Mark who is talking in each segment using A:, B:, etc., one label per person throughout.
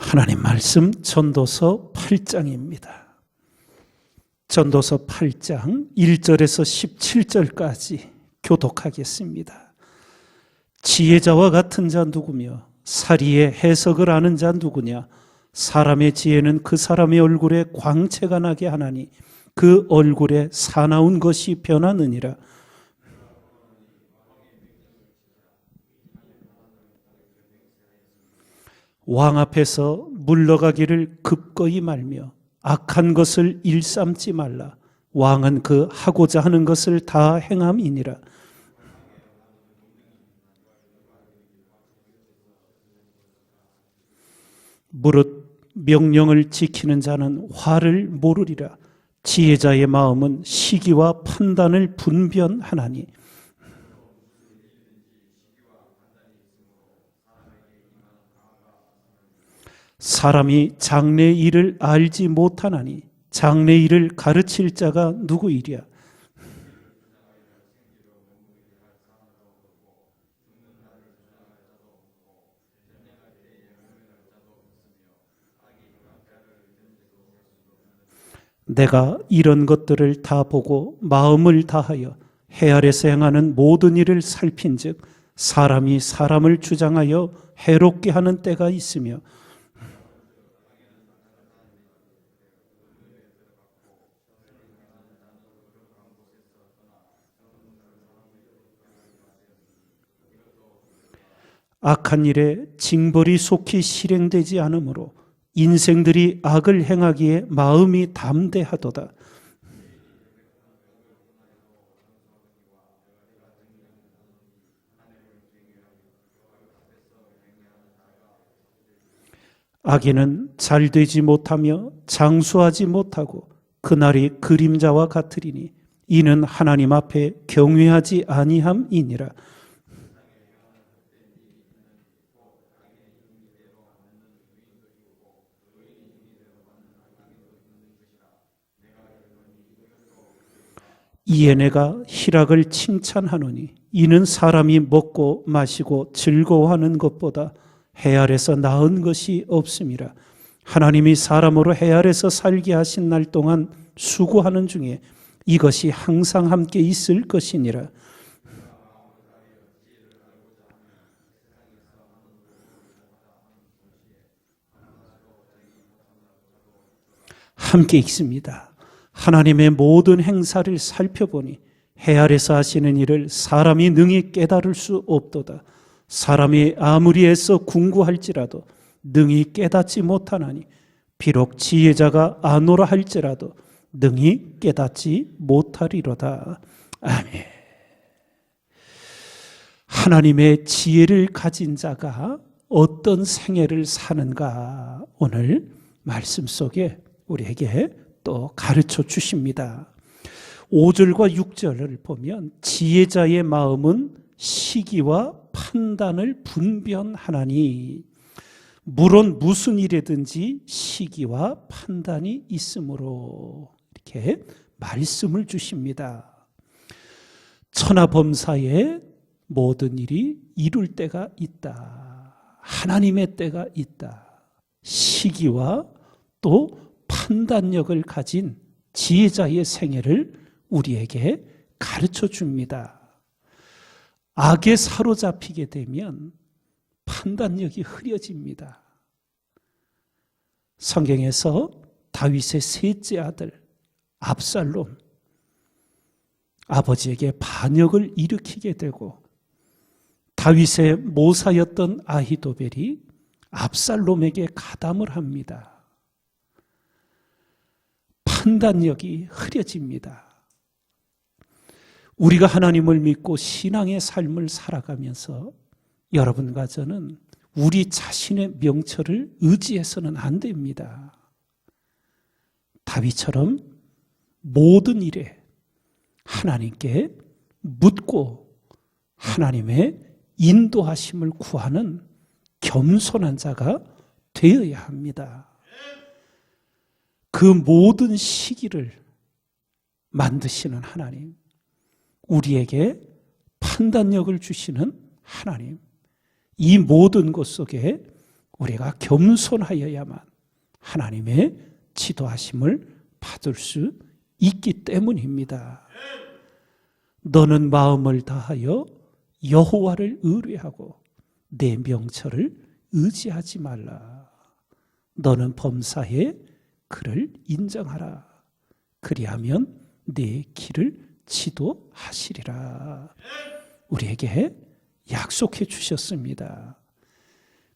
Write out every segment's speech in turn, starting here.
A: 하나님 말씀 전도서 8장입니다. 전도서 8장 1절에서 17절까지 교독하겠습니다. 지혜자와 같은 자 누구며 사리의 해석을 아는 자 누구냐? 사람의 지혜는 그 사람의 얼굴에 광채가 나게 하나니 그 얼굴에 사나운 것이 변하느니라. 왕 앞에서 물러가기를 급거이 말며 악한 것을 일삼지 말라. 왕은 그 하고자 하는 것을 다 행함이니라. 무릇 명령을 지키는 자는 화를 모르리라. 지혜자의 마음은 시기와 판단을 분별하나니 사람이 장래의 일을 알지 못하나니 장래의 일을 가르칠 자가 누구이랴. 내가 이런 것들을 다 보고 마음을 다하여 해 아래서 행하는 모든 일을 살핀즉 사람이 사람을 주장하여 해롭게 하는 때가 있으며 악한 일에 징벌이 속히 실행되지 않으므로 인생들이 악을 행하기에 마음이 담대하도다. 악인은 잘되지 못하며 장수하지 못하고 그날이 그림자와 같으리니 이는 하나님 앞에 경외하지 아니함이니라. 이에 내가 희락을 칭찬하노니 이는 사람이 먹고 마시고 즐거워하는 것보다 해 아래서 나은 것이 없음이라. 하나님이 사람으로 해 아래서 살게 하신 날 동안 수고하는 중에 이것이 항상 함께 있을 것이니라. 함께 있습니다. 하나님의 모든 행사를 살펴보니 해 아래서 하시는 일을 사람이 능히 깨달을 수 없도다. 사람이 아무리 애써 궁구할지라도 능히 깨닫지 못하나니 비록 지혜자가 아노라 할지라도 능히 깨닫지 못하리로다. 아멘. 하나님의 지혜를 가진 자가 어떤 생애를 사는가 오늘 말씀 속에 우리에게 또 가르쳐 주십니다. 5절과 6절을 보면 지혜자의 마음은 시기와 판단을 분별하나니 물론 무슨 일이든지 시기와 판단이 있으므로 이렇게 말씀을 주십니다. 천하범사의 모든 일이 이룰 때가 있다. 하나님의 때가 있다. 시기와 또 판단력을 가진 지혜자의 생애를 우리에게 가르쳐 줍니다. 악에 사로잡히게 되면 판단력이 흐려집니다. 성경에서 다윗의 셋째 아들 압살롬, 아버지에게 반역을 일으키게 되고 다윗의 모사였던 아히도벨이 압살롬에게 가담을 합니다. 판단력이 흐려집니다. 우리가 하나님을 믿고 신앙의 삶을 살아가면서 여러분과 저는 우리 자신의 명철을 의지해서는 안 됩니다. 다윗처럼 모든 일에 하나님께 묻고 하나님의 인도하심을 구하는 겸손한 자가 되어야 합니다. 그 모든 시기를 만드시는 하나님, 우리에게 판단력을 주시는 하나님, 이 모든 것 속에 우리가 겸손하여야만 하나님의 지도하심을 받을 수 있기 때문입니다. 너는 마음을 다하여 여호와를 의뢰하고 내 명철을 의지하지 말라. 너는 범사에 그를 인정하라. 그리하면 내 길을 지도하시리라. 우리에게 약속해 주셨습니다.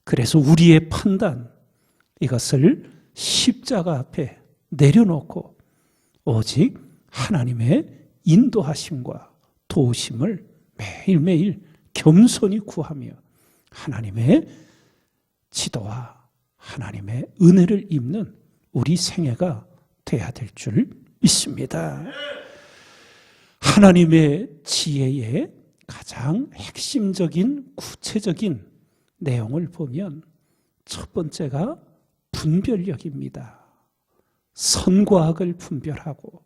A: 그래서 우리의 판단, 이것을 십자가 앞에 내려놓고 오직 하나님의 인도하심과 도우심을 매일매일 겸손히 구하며 하나님의 지도와 하나님의 은혜를 입는 우리 생애가 돼야 될 줄 믿습니다. 하나님의 지혜의 가장 핵심적인 구체적인 내용을 보면 첫 번째가 분별력입니다. 선과 악을 분별하고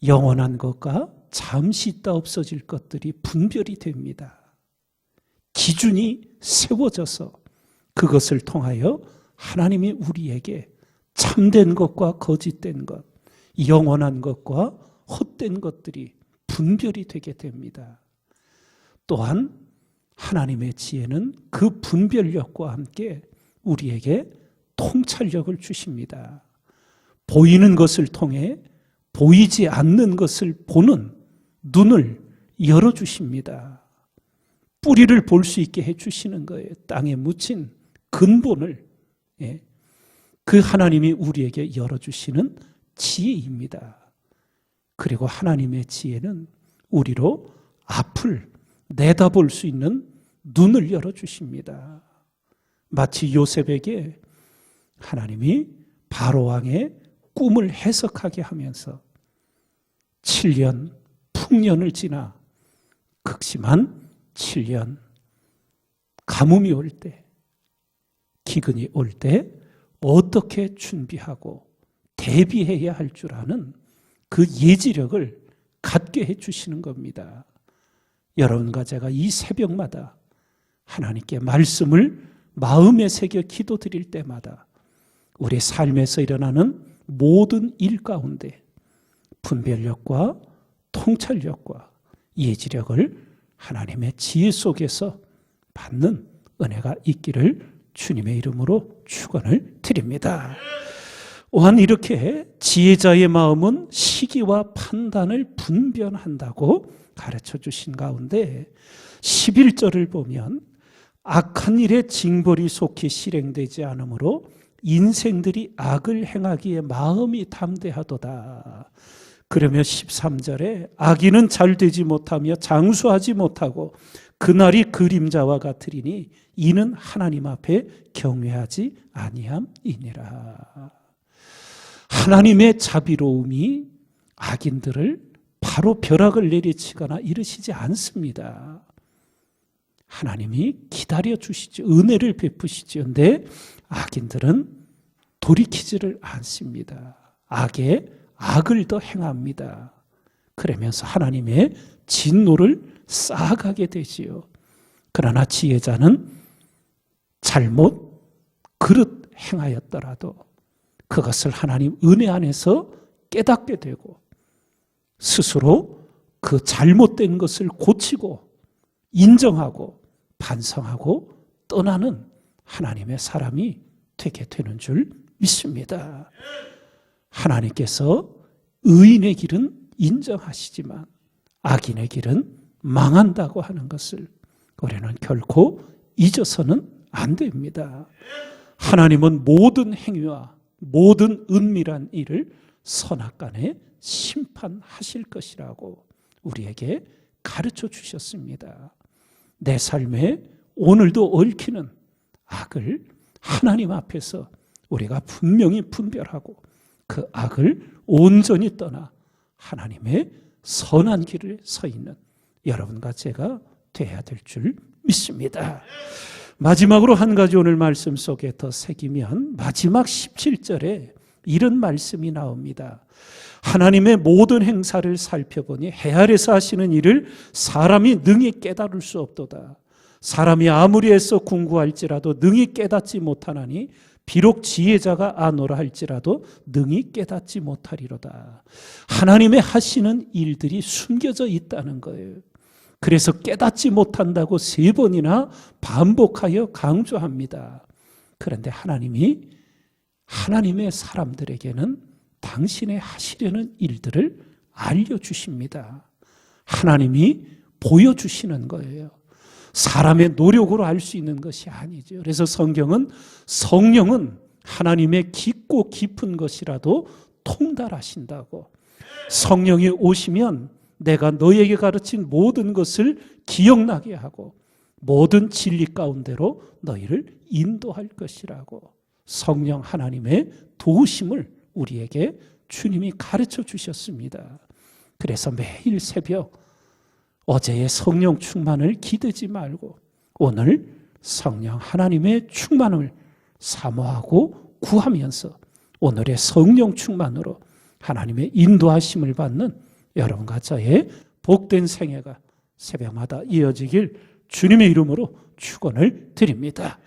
A: 영원한 것과 잠시 있다 없어질 것들이 분별이 됩니다. 기준이 세워져서 그것을 통하여 하나님이 우리에게 참된 것과 거짓된 것, 영원한 것과 헛된 것들이 분별이 되게 됩니다. 또한 하나님의 지혜는 그 분별력과 함께 우리에게 통찰력을 주십니다. 보이는 것을 통해 보이지 않는 것을 보는 눈을 열어주십니다. 뿌리를 볼 수 있게 해주시는 거예요. 땅에 묻힌 근본을, 그 하나님이 우리에게 열어주시는 지혜입니다. 그리고 하나님의 지혜는 우리로 앞을 내다볼 수 있는 눈을 열어주십니다. 마치 요셉에게 하나님이 바로왕의 꿈을 해석하게 하면서 7년 풍년을 지나 극심한 7년 가뭄이 올 때, 기근이 올 때 어떻게 준비하고 대비해야 할 줄 아는 그 예지력을 갖게 해주시는 겁니다. 여러분과 제가 이 새벽마다 하나님께 말씀을 마음에 새겨 기도드릴 때마다 우리 삶에서 일어나는 모든 일 가운데 분별력과 통찰력과 예지력을 하나님의 지혜 속에서 받는 은혜가 있기를 주님의 이름으로 축원을 드립니다. 또한 이렇게 지혜자의 마음은 시기와 판단을 분별한다고 가르쳐 주신 가운데 11절을 보면 악한 일에 징벌이 속히 실행되지 않으므로 인생들이 악을 행하기에 마음이 담대하도다. 그러며 13절에 악인은 잘 되지 못하며 장수하지 못하고 그날이 그림자와 같으리니 이는 하나님 앞에 경외하지 아니함이니라. 하나님의 자비로움이 악인들을 바로 벼락을 내리치거나 이르시지 않습니다. 하나님이 기다려 주시죠. 은혜를 베푸시죠. 그런데 악인들은 돌이키지를 않습니다. 악에 악을 더 행합니다. 그러면서 하나님의 진노를 쌓아가게 되지요. 그러나 지혜자는 잘못 그릇 행하였더라도 그것을 하나님 은혜 안에서 깨닫게 되고 스스로 그 잘못된 것을 고치고 인정하고 반성하고 떠나는 하나님의 사람이 되게 되는 줄 믿습니다. 하나님께서 의인의 길은 인정하시지만 악인의 길은 망한다고 하는 것을 우리는 결코 잊어서는 안 됩니다. 하나님은 모든 행위와 모든 은밀한 일을 선악간에 심판하실 것이라고 우리에게 가르쳐 주셨습니다. 내 삶에 오늘도 얽히는 악을 하나님 앞에서 우리가 분명히 분별하고 그 악을 온전히 떠나 하나님의 선한 길을 서 있는 여러분과 제가 돼야 될 줄 믿습니다. 마지막으로 한 가지 오늘 말씀 속에 더 새기면 마지막 17절에 이런 말씀이 나옵니다. 하나님의 모든 행사를 살펴보니 해 아래서 하시는 일을 사람이 능히 깨달을 수 없도다. 사람이 아무리 애써 궁구할지라도 능히 깨닫지 못하나니 비록 지혜자가 아노라 할지라도 능히 깨닫지 못하리로다. 하나님의 하시는 일들이 숨겨져 있다는 거예요. 그래서 깨닫지 못한다고 3번이나 반복하여 강조합니다. 그런데 하나님의 사람들에게는 당신의 하시려는 일들을 알려주십니다. 하나님이 보여주시는 거예요. 사람의 노력으로 알 수 있는 것이 아니죠. 그래서 성경은 성령은 하나님의 깊고 깊은 것이라도 통달하신다고. 성령이 오시면 내가 너에게 가르친 모든 것을 기억나게 하고 모든 진리 가운데로 너희를 인도할 것이라고. 성령 하나님의 도우심을 우리에게 주님이 가르쳐 주셨습니다. 그래서 매일 새벽 어제의 성령 충만을 기대지 말고 오늘 성령 하나님의 충만을 사모하고 구하면서 오늘의 성령 충만으로 하나님의 인도하심을 받는 여러분과 저의 복된 생애가 새벽마다 이어지길 주님의 이름으로 축원을 드립니다.